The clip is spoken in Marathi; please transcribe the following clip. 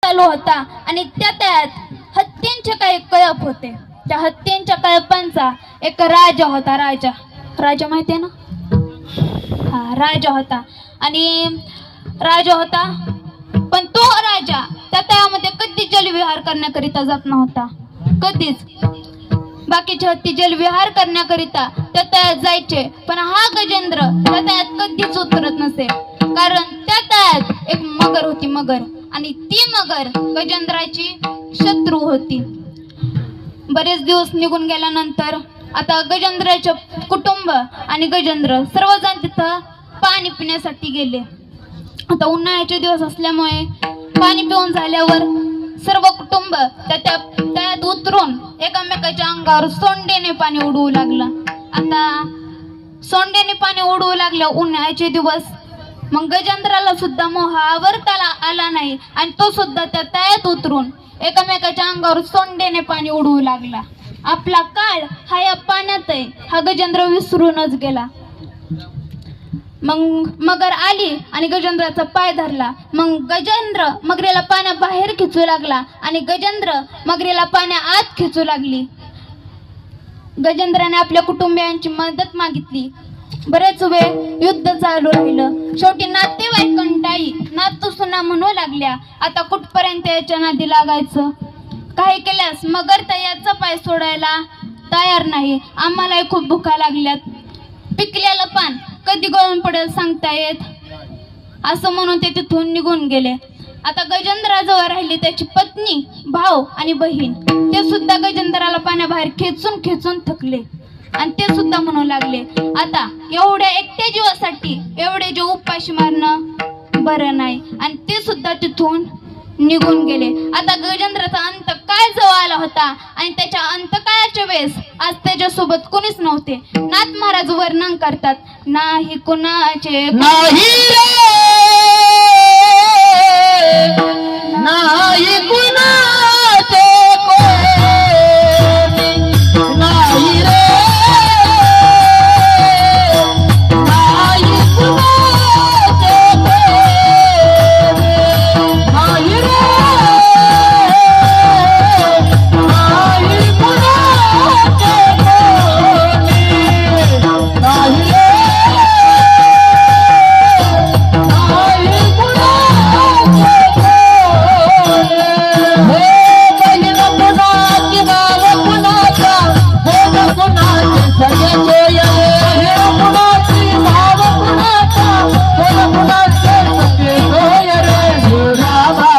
चालू होता आणि त्यात हत्तींचे काही कळप होते. त्या हत्तींच्या कळपांचा एक राजा होता. राजा माहिती आहे ना? हा, राजा होता. आणि राजा होता, पण तो राजा त्या तळ्यामध्ये कधीच जलविहार करण्याकरिता जात नव्हता. कधीच. बाकीचे हत्ती जलविहार करण्याकरिता त्या तळ्यात जायचे, पण हा गजेंद्र त्या तळ्यात कधीच उतरत नसे. कारण त्या तळ्यात एक मगर होती, मगर. आणि ती मगर गजेंद्राची शत्रू होती. बरेच दिवस निघून गेल्यानंतर आता गजेंद्राचे कुटुंब आणि गजेंद्र सर्वजण तिथं पाणी पिण्यासाठी गेले. आता उन्हाळ्याचे दिवस असल्यामुळे पाणी पिऊन झाल्यावर सर्व कुटुंब त्यात उतरून एकमेकाच्या अंगावर सोंडेने पाणी उडवू लागलं. आता सोंडेने पाणी उडवू लागलं उन्हाळ्याचे दिवस. मग गजेंद्राला सुद्धा मोह आवरता आला नाही आणि तो सुद्धा त्या तळ्यात उतरून एकमेकाच्या अंगावर सोंडेने पाणी उडवू लागला. आपला काळ हा या पाण्यात आहे हा गजेंद्र विसरूनच गेला. मग मगर आली आणि गजेंद्राचा पाय धरला. मग गजेंद्र मगरीला पाण्याबाहेर खिचू लागला आणि गजेंद्र मगरीला पाण्या आत खिचू लागली. गजेंद्राने आपल्या कुटुंबियांची मदत मागितली. बरेच वेळ युद्ध चालू राहिलं. शेवटी नातेवाईक कंटाळी नातू सुना म्हणू लागल्या, आता कुठपर्यंत याच्या नादी लागायचं. काही केल्यास मगर तर याचा पाय सोडायला तयार नाही. आम्हालाही खूप भुका लागल्यात. पिकलेलं पान कधी गळून पडेल सांगता येत, असं म्हणून ते तिथून निघून गेले. आता गजेंद्राजवळ राहिली त्याची पत्नी, भाऊ आणि बहीण. ते सुद्धा गजेंद्राला पाण्याबाहेर खेचून खेचून थकले आणि ते सुद्धा म्हणू लागले, आता एवढ्या एकट्या जीवासाठी एवढे जीव उपाशी मारणं बरं नाही. आणि ते सुद्धा तिथून निघून गेले. आता गजेंद्राचा अंत काळ जवळ आला होता आणि त्याच्या अंतकाळाच्या वेळेस आज त्याच्यासोबत कोणीच नव्हते. नाथ महाराज वर्णन करतात, नाही कुणाचे नाही रे